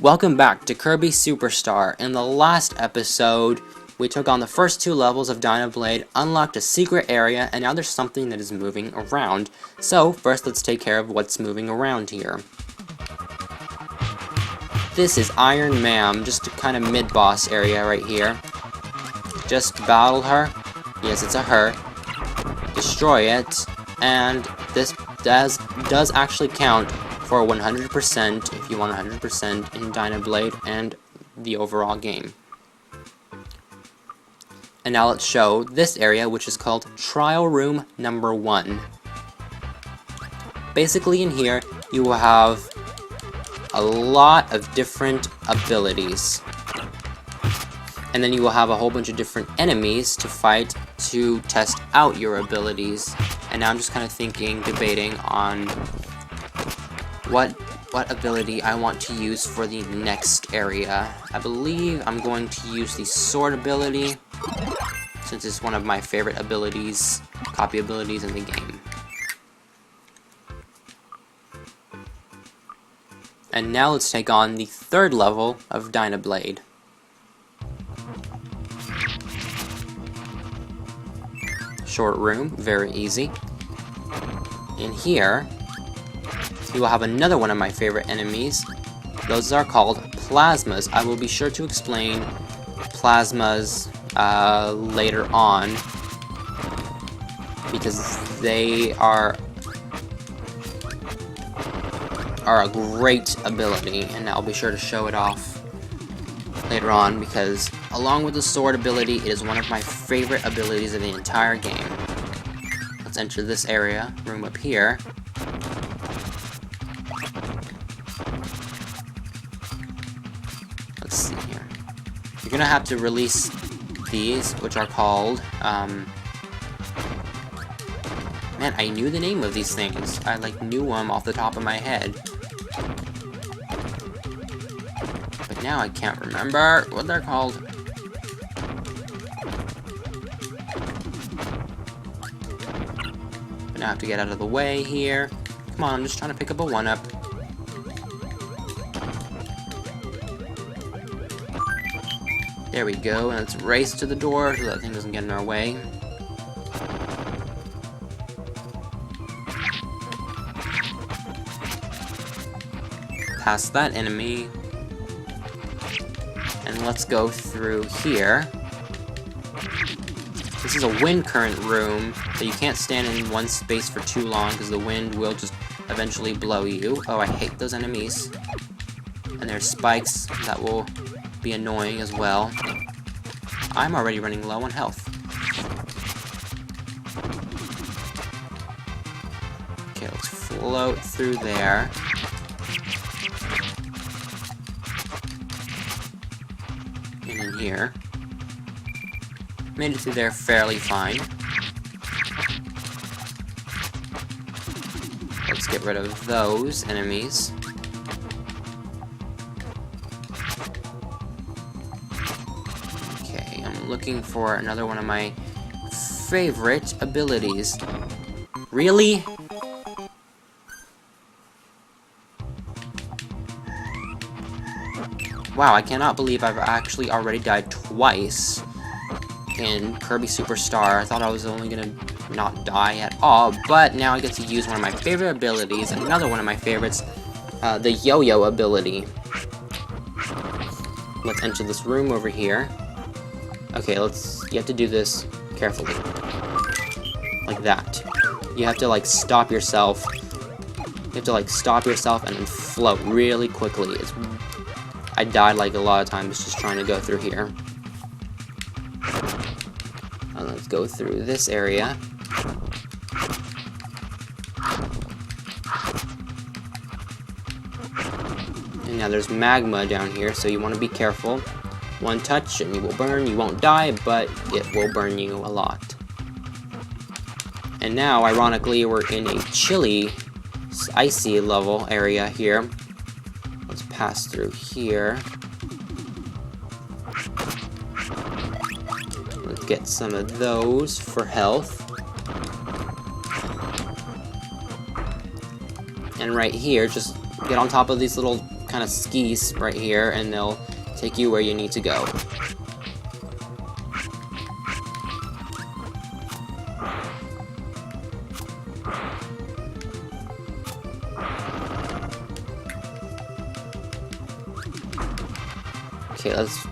Welcome back to Kirby Superstar. In the last episode, we took on the first two levels of Dyna Blade, unlocked a secret area, and now there's something that is moving around. So, first let's take care of what's moving around here. This is Iron Ma'am, just a kind of mid-boss area right here. Just battle her. Yes, it's a her. Destroy it, and this does actually count for 100% if you want 100% in Dyna Blade and the overall game. And now let's show this area, which is called Trial Room Number 1. Basically in here, you will have a lot of different abilities. And then you will have a whole bunch of different enemies to fight to test out your abilities. And now I'm just kind of debating on what ability I want to use for the next area. I believe I'm going to use the sword ability, since it's one of my favorite abilities, copy abilities in the game. And now let's take on the third level of Dyna Blade. Short room, very easy. In here, you will have another one of my favorite enemies. Those are called plasmas. I will be sure to explain plasmas later on, because they are a great ability, and I'll be sure to show it off later on, because along with the sword ability, it is one of my favorite abilities of the entire game. Let's enter this area, room up here. Let's see here. You're gonna have to release these, which are called, man, I knew the name of these things. I knew them off the top of my head. But now I can't remember what they're called. But now I have to get out of the way here. Come on, I'm just trying to pick up a 1-up. There we go, and let's race to the door so that thing doesn't get in our way. Past that enemy. And let's go through here. This is a wind current room, so you can't stand in one space for too long because the wind will just eventually blow you. Oh, I hate those enemies. And there's spikes that will be annoying as well. I'm already running low on health. Okay, let's float through there. And in here. Made it through there fairly fine. Let's get rid of those enemies. Looking for another one of my favorite abilities. Really? Wow, I cannot believe I've actually already died twice in Kirby Superstar. I thought I was only gonna not die at all, but now I get to use one of my favorite abilities, another one of my favorites, the yo-yo ability. Let's enter this room over here. Okay, you have to do this carefully. Like that. You have to, stop yourself. You have to, stop yourself and then float really quickly. I died, a lot of times just trying to go through here. And let's go through this area. And now there's magma down here, so you want to be careful. One touch and you will burn. You won't die, but it will burn you a lot. And now, ironically, we're in a chilly, icy level area here. Let's pass through here. Let's get some of those for health. And right here, just get on top of these little kind of skis right here, and they'll take you where you need to go. Okay, let's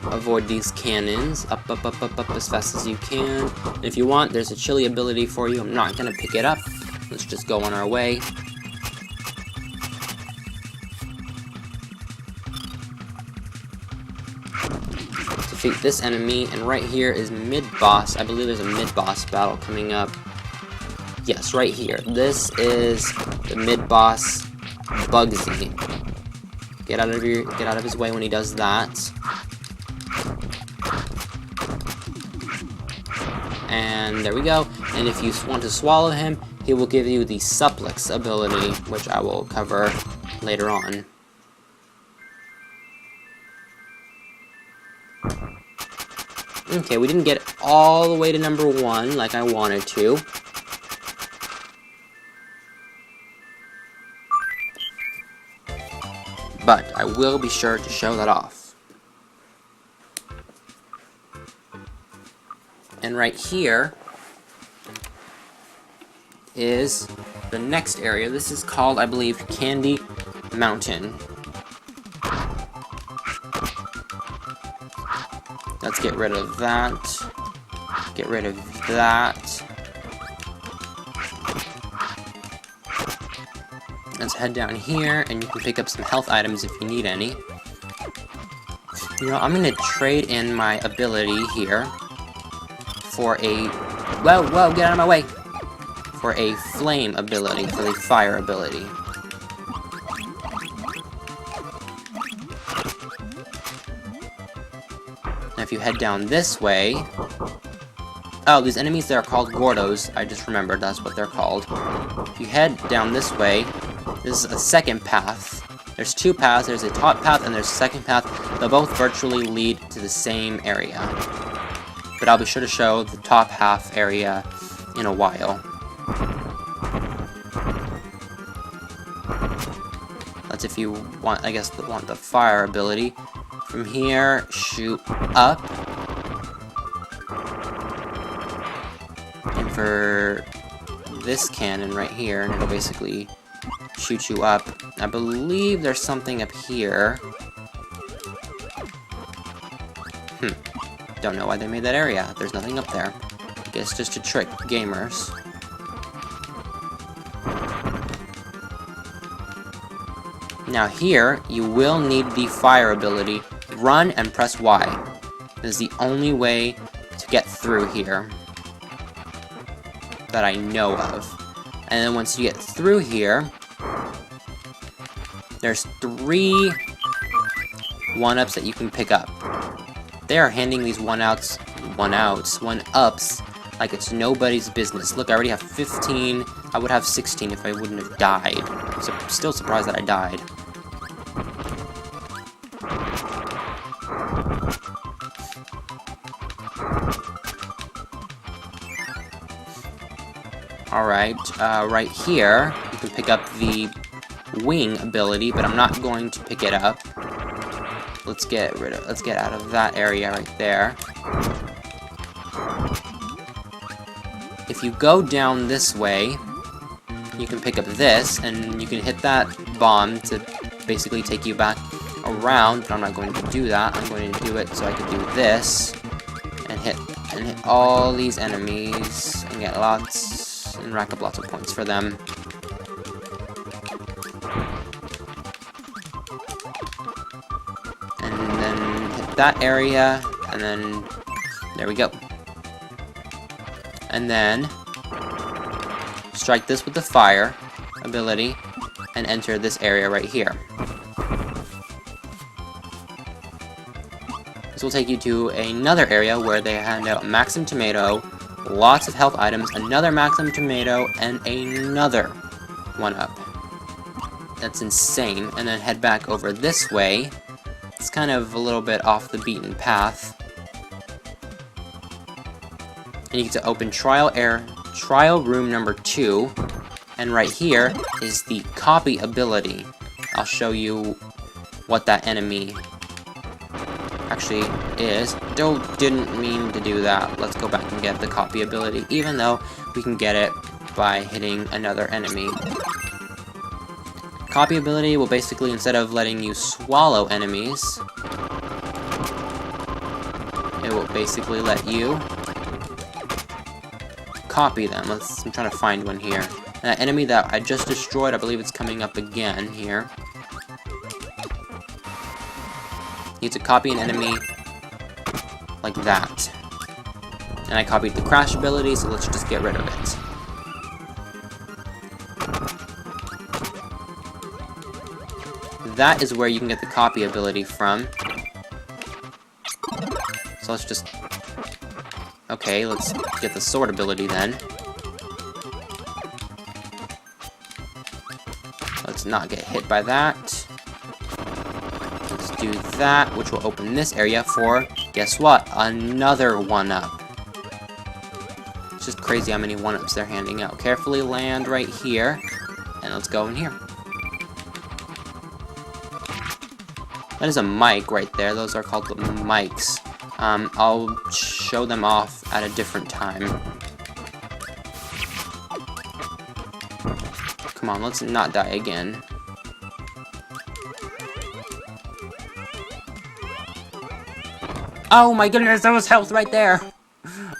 avoid these cannons. Up, up, up, up, up as fast as you can. And if you want, there's a chili ability for you. I'm not gonna pick it up. Let's just go on our way. Defeat this enemy, and right here is mid-boss. I believe there's a mid-boss battle coming up. Yes, right here. This is the mid-boss Bugsy. Get out of his way when he does that. And there we go. And if you want to swallow him, he will give you the Suplex ability, which I will cover later on. Okay, we didn't get all the way to number 1 like I wanted to. But I will be sure to show that off. And right here is the next area. This is called, I believe, Candy Mountain. Let's get rid of that. Get rid of that. Let's head down here, and you can pick up some health items if you need any. You know, I'm gonna trade in my ability here for a... Whoa, whoa, get out of my way! For a flame ability, for the fire ability. Now if you head down this way... Oh, these enemies there are called Gordos. I just remembered that's what they're called. If you head down this way, this is a second path. There's two paths. There's a top path and there's a second path. They'll both virtually lead to the same area. But I'll be sure to show the top half area in a while. That's if you want, I guess, want the fire ability. From here, shoot up. And for this cannon right here, and it'll basically shoot you up. I believe there's something up here. Don't know why they made that area. There's nothing up there. I guess just to trick gamers. Now here, you will need the fire ability. Run and press Y. This is the only way to get through here that I know of. And then once you get through here, there's 3 1-ups that you can pick up. They are handing these 1-ups like it's nobody's business. Look, I already have 15. I would have 16 if I wouldn't have died. I'm still surprised that I died. Alright, right here, you can pick up the wing ability, but I'm not going to pick it up. Let's get out of that area right there. If you go down this way, you can pick up this, and you can hit that bomb to basically take you back around, but I'm not going to do that. I'm going to do it so I can do this, and hit all these enemies, and get lots, and rack up lots of points for them. That area, and then there we go. And then strike this with the fire ability and enter this area right here. This will take you to another area where they hand out Maxim Tomato, lots of health items, another Maxim Tomato, and another 1-up. That's insane. And then head back over this way. It's kind of a little bit off the beaten path. And you get to open trial room number 2. And right here is the copy ability. I'll show you what that enemy actually is. Didn't mean to do that. Let's go back and get the copy ability, even though we can get it by hitting another enemy. Copy ability will basically, instead of letting you swallow enemies, it will basically let you copy them. I'm trying to find one here. And that enemy that I just destroyed, I believe it's coming up again here. You need to copy an enemy like that. And I copied the crash ability, so let's just get rid of it. That is where you can get the copy ability from. So let's just... Okay, let's get the sword ability then. Let's not get hit by that. Let's do that, which will open this area for, guess what? Another 1-up. It's just crazy how many 1-ups they're handing out. Carefully land right here, and let's go in here. That is a mic right there. Those are called the mics. I'll show them off at a different time. Come on, let's not die again. Oh my goodness, that was health right there!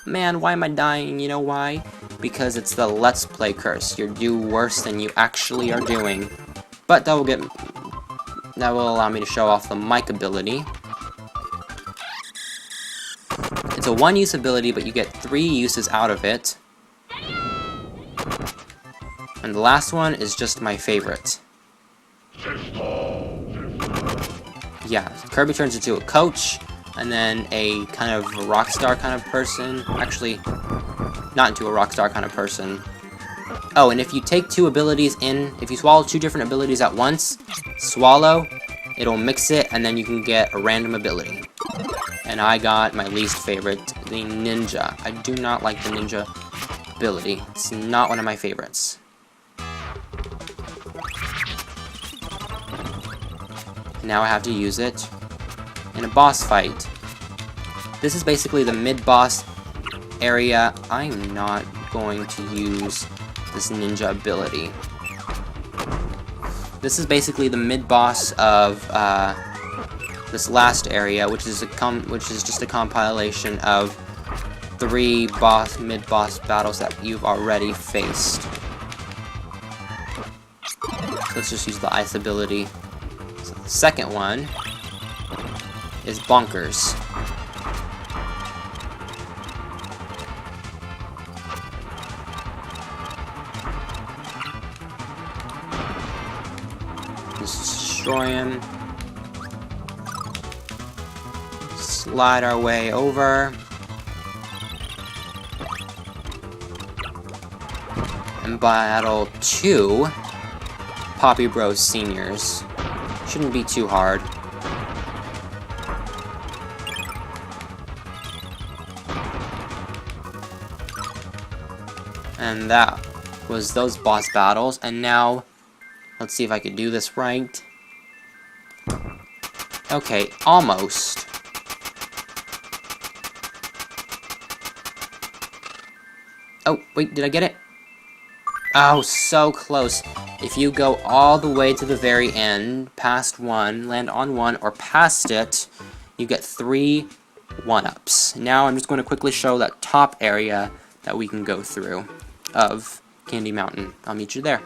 Man, why am I dying? You know why? Because it's the Let's Play curse. You do worse than you actually are doing. But that will allow me to show off the mic ability. It's a one-use ability, but you get 3 uses out of it. And the last one is just my favorite. Yeah, Kirby turns into a coach, and then a kind of rock star kind of person. Actually, not into a rock star kind of person. Oh, and if you take 2 abilities in, if you swallow 2 different abilities at once, swallow, it'll mix it, and then you can get a random ability. And I got my least favorite, the ninja. I do not like the ninja ability. It's not one of my favorites. Now I have to use it in a boss fight. This is basically the mid-boss area. I'm not going to use this ninja ability. This is basically the mid-boss of this last area, which is just a compilation of 3 mid-boss battles that you've already faced. Let's just use the ice ability. So the second one is Bonkers. Destroy him. Slide our way over. And battle 2 Poppy Bros Seniors. Shouldn't be too hard. And that was those boss battles. And now, let's see if I could do this right. Okay, almost. Oh, wait, did I get it? Oh, so close. If you go all the way to the very end, past 1, land on 1, or past it, you get 3 1-ups. Now I'm just going to quickly show that top area that we can go through of Candy Mountain. I'll meet you there.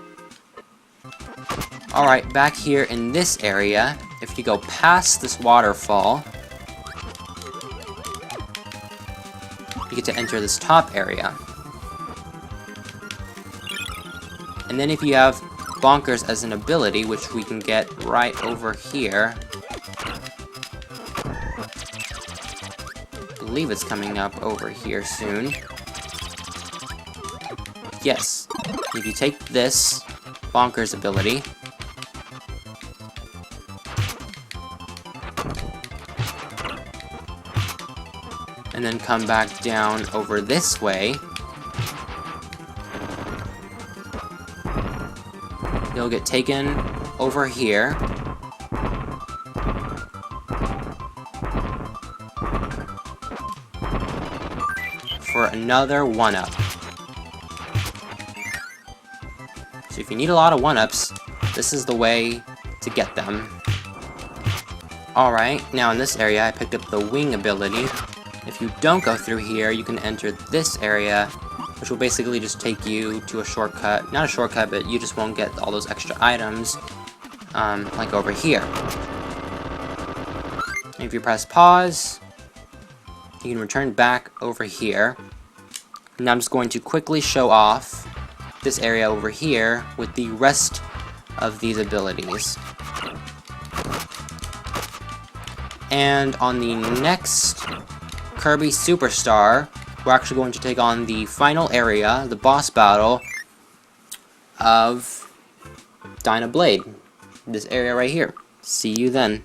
Alright, back here in this area, if you go past this waterfall, you get to enter this top area. And then if you have Bonkers as an ability, which we can get right over here, I believe it's coming up over here soon. Yes. If you take this Bonkers ability, and then come back down over this way, you'll get taken over here. For another 1-up. So if you need a lot of 1-ups, this is the way to get them. Alright, now in this area I picked up the wing ability. If you don't go through here, you can enter this area, which will basically just take you to a shortcut. Not a shortcut, but you just won't get all those extra items, like over here. And if you press pause, you can return back over here. Now I'm just going to quickly show off this area over here with the rest of these abilities. And on the next Kirby Superstar, we're actually going to take on the final area, the boss battle of Dyna Blade. This area right here. See you then.